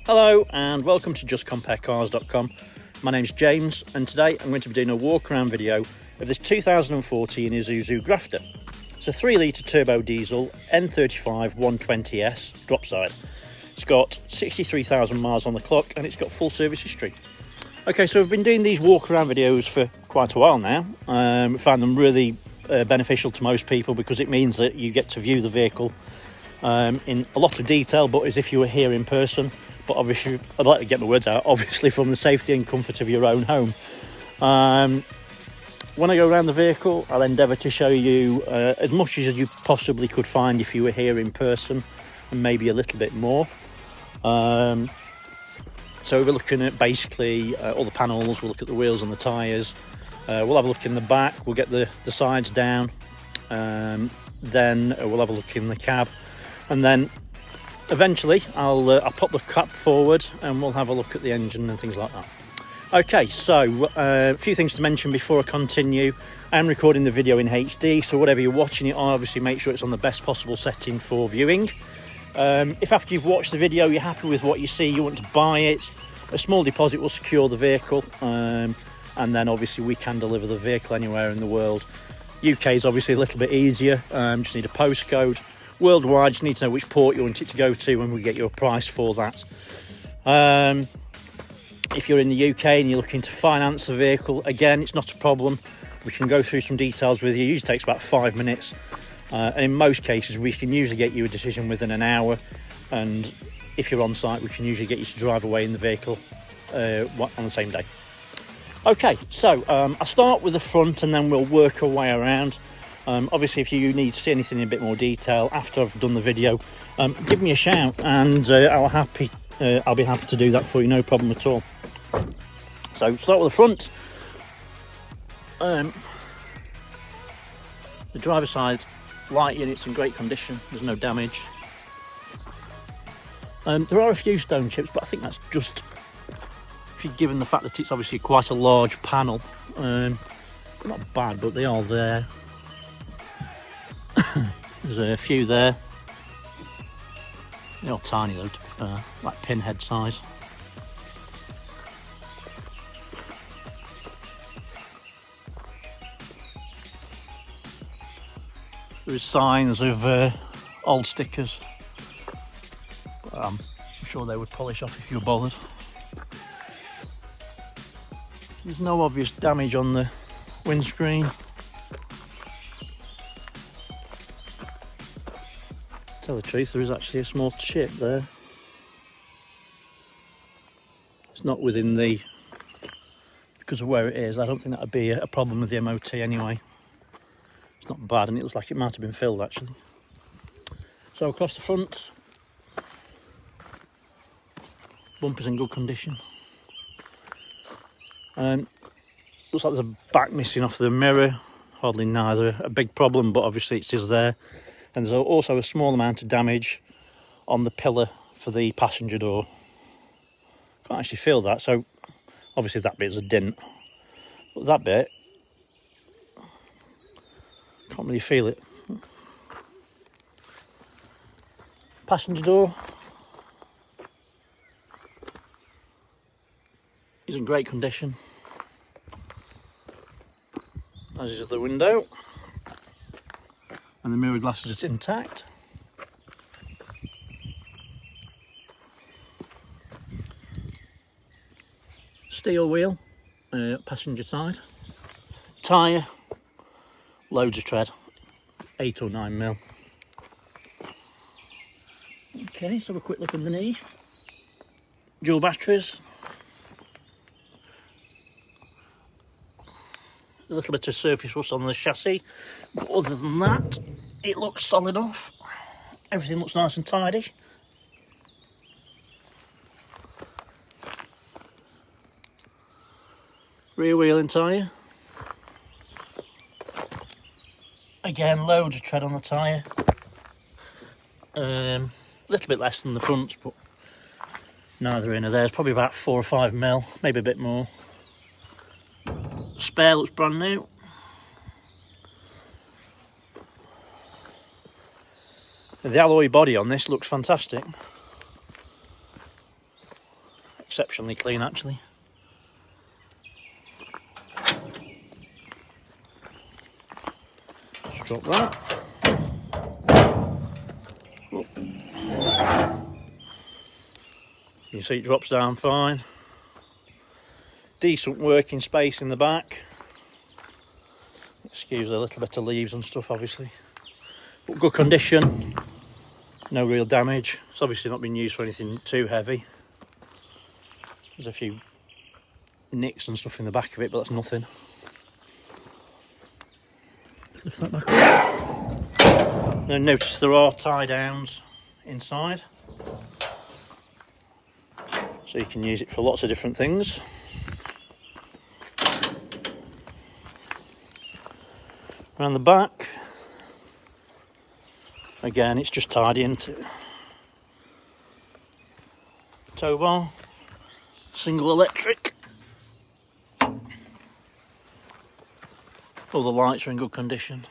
Hello and welcome to justcomparecars.com. My name's James and today I'm going to be doing a walk around video of this 2014 Isuzu Grafter. It's a 3-litre turbo diesel N35.120 Dropside. It's got 63,000 miles on the clock and it's got full service history. Okay, so we've been doing these walk around videos for quite a while now. We found them really beneficial to most people because it means that you get to view the vehicle in a lot of detail, but as if you were here in person. But obviously, I'd like to get my words out, obviously from the safety and comfort of your own home. When I go around the vehicle, I'll endeavour to show you as much as you possibly could find if you were here in person, and maybe a little bit more. So we're looking at basically all the panels, we'll look at the wheels and the tyres, we'll have a look in the back, we'll get the sides down, then we'll have a look in the cab, and then eventually I'll pop the cap forward and we'll have a look at the engine and things like that. Okay, so a few things to mention before I continue. I'm recording the video in HD, so whatever you're watching it on, obviously make sure it's on the best possible setting for viewing. If after you've watched the video you're happy with what you see, you want to buy it, a small deposit will secure the vehicle, and then obviously we can deliver the vehicle anywhere in the world. UK is obviously a little bit easier, just need a postcode. Worldwide, you need to know which port you want it to go to and we get you a price for that. If you're in the UK and you're looking to finance the vehicle, again, it's not a problem. We can go through some details with you. It usually takes about 5 minutes. And in most cases, we can usually get you a decision within an hour. And if you're on site, we can usually get you to drive away in the vehicle on the same day. Okay, so I'll start with the front and then we'll work our way around. Obviously, if you need to see anything in a bit more detail after I've done the video, give me a shout and I'll be happy to do that for you, no problem at all. So start with the front. The driver's side light unit's in great condition, there's no damage. There are a few stone chips, but I think that's just given the fact that it's obviously quite a large panel. Not bad, but they are there. There's a few there. They're all tiny though, to be fair, like pinhead size. There is signs of old stickers. I'm sure they would polish off if you were bothered. There's no obvious damage on the windscreen. Tell the truth, there is actually a small chip there. It's not within the, because of where it is, I don't think that would be a problem with the MOT anyway. It's not bad and it looks like it might have been filled actually. So across the front, bumper's in good condition. Looks like there's a back missing off the mirror, hardly neither a big problem, but obviously it is there. And there's also a small amount of damage on the pillar for the passenger door. Can't actually feel that, so obviously that bit's a dint. But that bit, can't really feel it. Passenger door is in great condition, as is the window. And the mirror glasses are intact. Steel wheel, passenger side. Tyre, loads of tread, 8 or 9 mil. Okay, so have a quick look underneath. Dual batteries. A little bit of surface rust on the chassis, but other than that, it looks solid enough. Everything looks nice and tidy. Rear wheel and tyre. Again, loads of tread on the tyre. A little bit less than the fronts, but neither here nor there. It's probably about 4 or 5 mil, maybe a bit more. Spare looks brand new. The alloy body on this looks fantastic. exceptionally clean actually. Just drop that. Oh. You can see it drops down fine. Decent working space in the back. Excuse a little bit of leaves and stuff obviously. But good condition. No real damage. It's obviously not been used for anything too heavy. There's a few nicks and stuff in the back of it, but that's nothing. Lift that back up. Now notice there are tie downs inside. So you can use it for lots of different things. Around the back, again it's just tied into tow bar, single electric. All the lights are in good condition.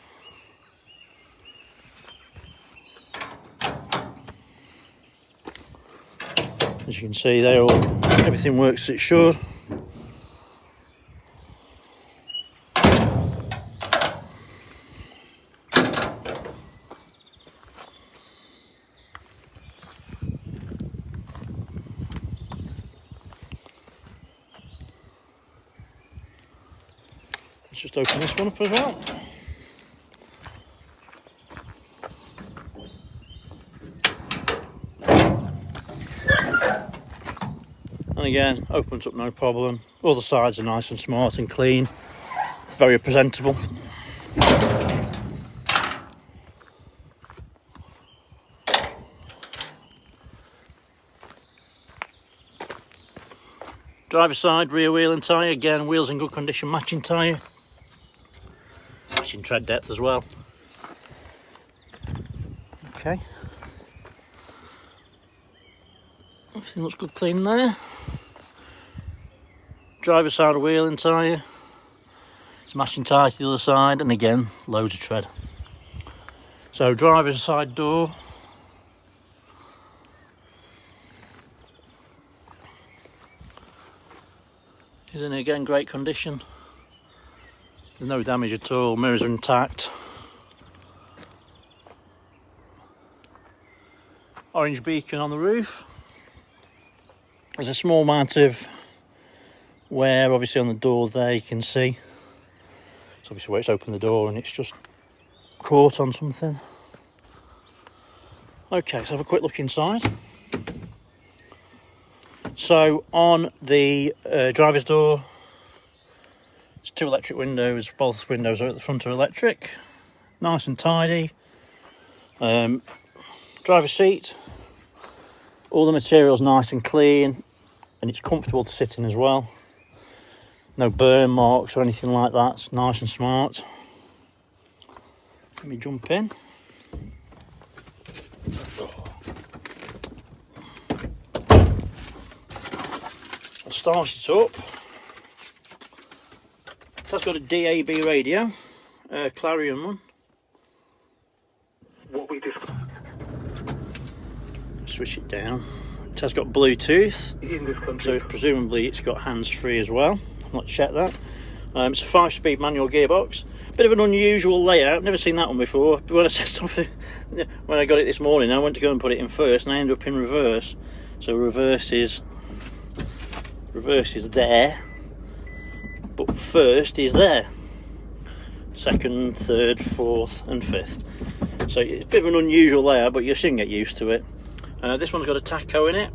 As you can see there, everything works as it should. Let's just open this one up as well. And again, opens up no problem. All the sides are nice and smart and clean. Very presentable. Driver's side, rear wheel and tyre. Again, wheels in good condition, matching tyre. Matching tread depth as well. Okay. Everything looks good clean there. Driver's side wheel and tyre. It's matching tyre to the other side, and again, loads of tread. So driver's side door. Is in again great condition. There's no damage at all, mirrors are intact. Orange beacon on the roof. There's a small amount of wear obviously on the door there, you can see. It's obviously where it's opened the door and it's just caught on something. Okay, let's have a quick look inside. So on the driver's door, it's two electric windows. Both windows are at the front are electric. Nice and tidy. Driver's seat. All the material's nice and clean, and it's comfortable to sit in as well. No burn marks or anything like that. It's nice and smart. Let me jump in. I'll start it up. It has got a DAB radio, Clarion one. Switch it down. It has got Bluetooth, so presumably it's got hands-free as well. I've not checked that. It's a 5-speed manual gearbox. Bit of an unusual layout. Never seen that one before. But when I said something, when I got it this morning, I went to go and put it in first, and I ended up in reverse. So reverse is there, but first is there. Second, third, fourth, and fifth. So it's a bit of an unusual layout, but you soon get used to it. This one's got a tacho in it,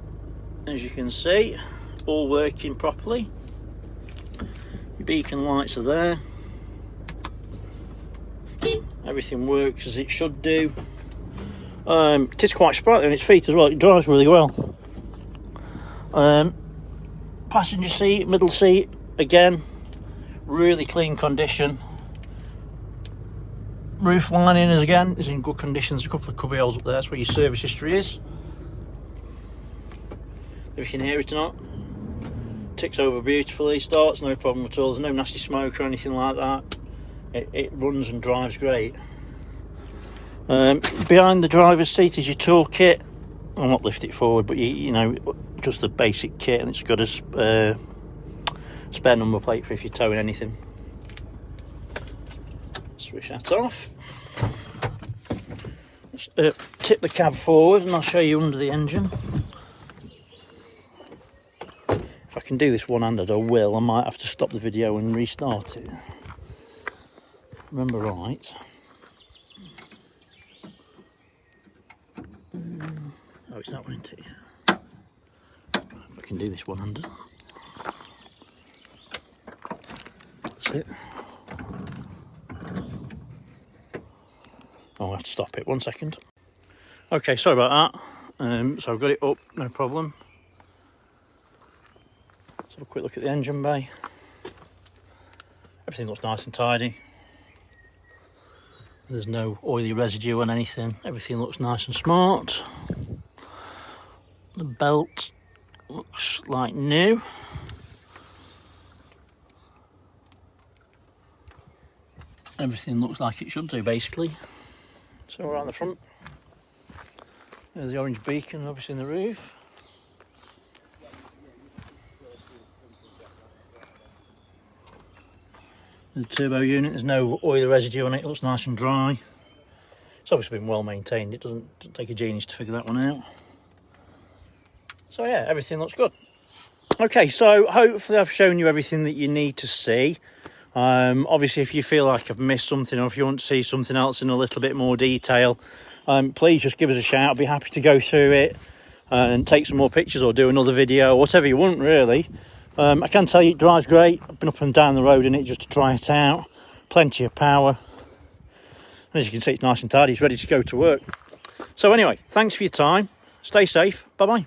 as you can see, all working properly. Your beacon lights are there. Everything works as it should do. It is quite sprightly on its feet as well. It drives really well. Passenger seat, middle seat, again, really clean condition. Roof lining is in good condition. There's a couple of cubby holes up there. That's where your service history is. If you can hear it or not. Ticks over beautifully. Starts no problem at all. There's no nasty smoke or anything like that. It runs and drives great. Behind the driver's seat is your toolkit. I'll not lift it forward, but you know, just the basic kit, and it's got a spare number plate for if you're towing anything. Switch that off. Let's tip the cab forward and I'll show you under the engine. If I can do this one-handed, I will. I might have to stop the video and restart it. Remember right. Oh, it's that one, isn't it? If I can do this one-handed. That's it. I'll have to stop it, 1 second. Okay, sorry about that. So I've got it up, no problem. Let's have a quick look at the engine bay. Everything looks nice and tidy. There's no oily residue on anything. Everything looks nice and smart. The belt looks like new. Everything looks like it should do, basically. So we're on the front. There's the orange beacon, obviously, in the roof. The turbo unit, there's no oil residue on it, it looks nice and dry. It's obviously been well maintained, it doesn't take a genius to figure that one out. So yeah, everything looks good. Okay, so hopefully I've shown you everything that you need to see. Obviously, if you feel like I've missed something, or if you want to see something else in a little bit more detail, please just give us a shout. I'll be happy to go through it and take some more pictures or do another video, whatever you want really. I can tell you it drives great. I've been up and down the road in it just to try it out. Plenty of power. And as you can see, it's nice and tidy. It's ready to go to work. So anyway, thanks for your time. Stay safe. Bye-bye.